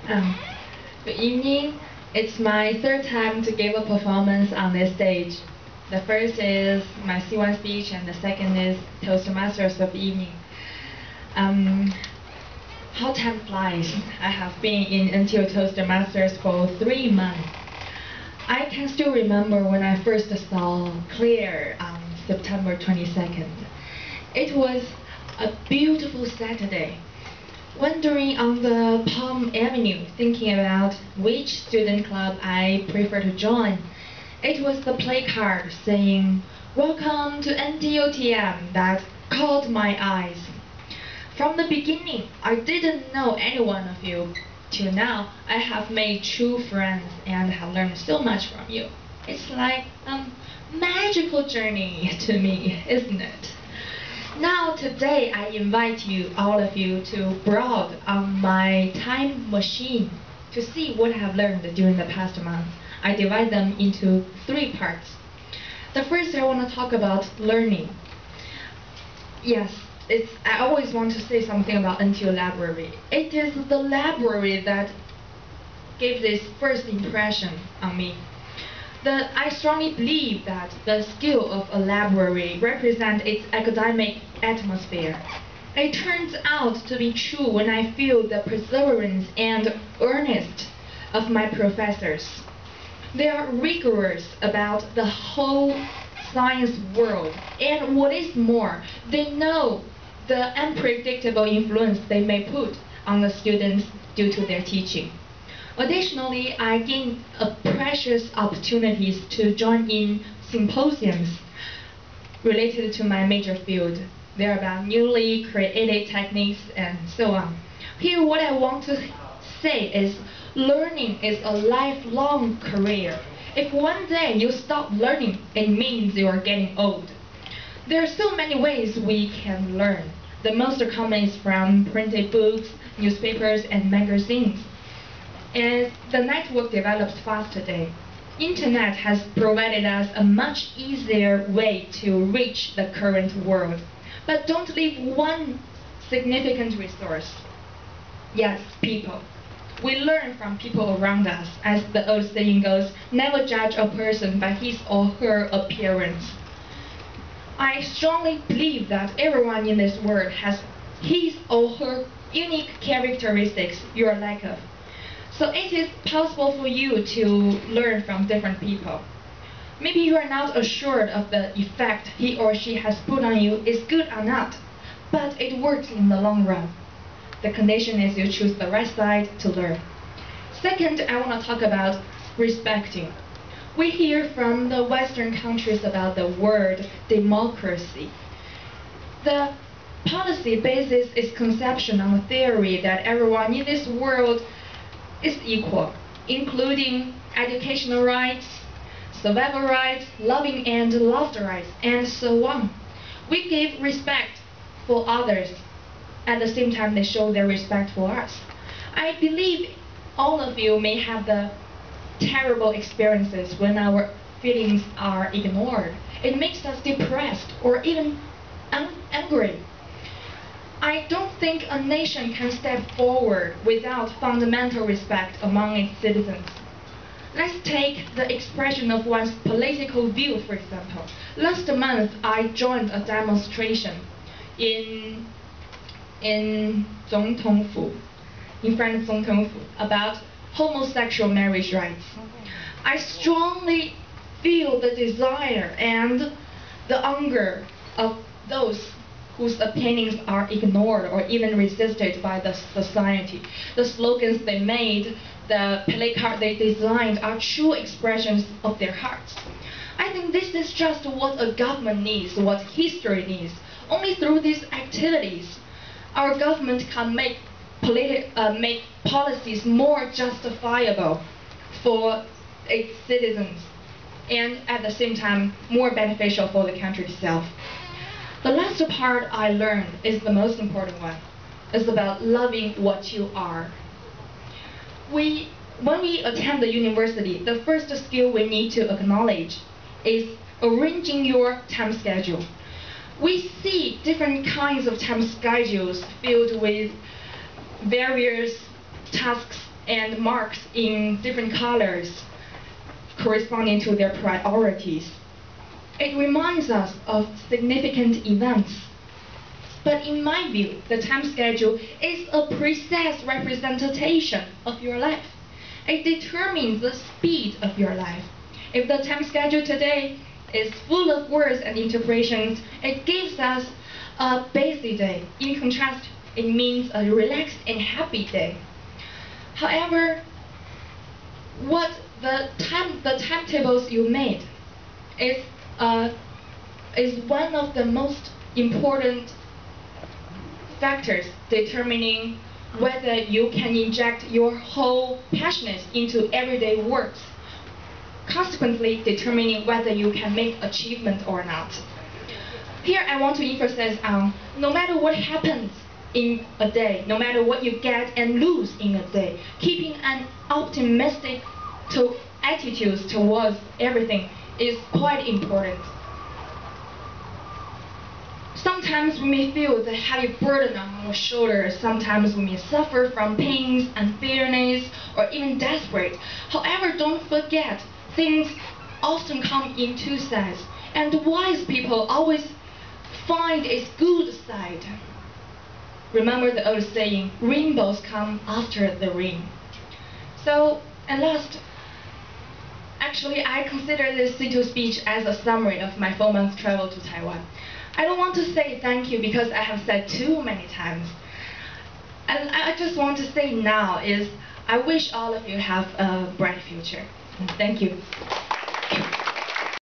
Um, Good evening. It's my third time to give a performance on this stage. The first is my C1 speech, and the second is Toastmasters of the evening. Um, how time flies. I have been in NTU Toastmasters for 3 months. I can still remember when I first saw Claire on September 22nd. It was a beautiful Saturday. Wandering on the Palm Avenue, thinking about which student club I prefer to join. It was the placard saying, "Welcome to NTUTM," that caught my eyes. From the beginning, I didn't know any one of you. Till now, I have made true friends and have learned so much from you. It's like a magical journey to me, isn't it? Now today I invite you, all of you, to browse on my time machine to see what I have learned during the past month. I divide them into 3 parts. The first I want to talk about learning. Yes, I always want to say something about NTU Library. It is the library that gave this first impression on me. I strongly believe that the skill of a library represents its academic atmosphere. It turns out to be true when I feel the perseverance and earnest of my professors. They are rigorous about the whole science world, and what is more, they know the unpredictable influence they may put on the students due to their teaching. Additionally, I gained precious opportunities to join in symposiums related to my major field. They're about newly created techniques and so on. Here, what I want to say is learning is a lifelong career. If one day you stop learning, it means you are getting old. There are so many ways we can learn. The most common is from printed books, newspapers, and magazines. As the network develops fast today, Internet has provided us a much easier way to reach the current world. But don't leave one significant resource. Yes, people. We learn from people around us. As the old saying goes, never judge a person by his or her appearance. I strongly believe that everyone in this world has his or her unique characteristics you are lack of. So it is possible for you to learn from different people. Maybe you are not assured of the effect he or she has put on you is good or not, but it works in the long run. The condition is you choose the right side to learn. Second, I want to talk about respecting. We hear from the Western countries about the word democracy. The policy bases its conception on the theory that everyone in this world is equal, including educational rights, survival rights, loving and loved rights, and so on. We give respect for others. At the same time, they show their respect for us. I believe all of you may have the terrible experiences when our feelings are ignored. It makes us depressed or even angry. I don't think a nation can step forward without fundamental respect among its citizens. Let's take the expression of one's political view, for example. Last month, I joined a demonstration in Zongtongfu, in front of Zongtongfu, about homosexual marriage rights. I strongly feel the desire and the anger of those whose opinions are ignored or even resisted by the society. The slogans they made, the placard they designed are true expressions of their hearts. I think this is just what a government needs, what history needs. Only through these activities, our government can make policies more justifiable for its citizens and at the same time more beneficial for the country itself. The last part I learned is the most important one. It's about loving what you are. When we attend the university, the first skill we need to acknowledge is arranging your time schedule. We see different kinds of time schedules filled with various tasks and marks in different colors corresponding to their priorities. It reminds us of significant events. But in my view, the time schedule is a precise representation of your life. It determines the speed of your life. If the time schedule today is full of words and interpretations, it gives us a busy day. In contrast, it means a relaxed and happy day. However, what the timetables you made is one of the most important factors determining whether you can inject your whole passion into everyday works, consequently determining whether you can make achievement or not. Here I want to emphasize on no matter what happens in a day, no matter what you get and lose in a day, keeping an optimistic attitude towards everything is quite important. Sometimes we may feel the heavy burden on our shoulders. Sometimes we may suffer from pains, unfairness, or even desperate. However, don't forget, things often come in two sides, and wise people always find its good side. Remember the old saying, rainbows come after the rain. So, and last, actually I consider this C2 speech as a summary of my 4-month travel to Taiwan. I don't want to say thank you because I have said too many times. And I just want to say now is I wish all of you have a bright future. Thank you.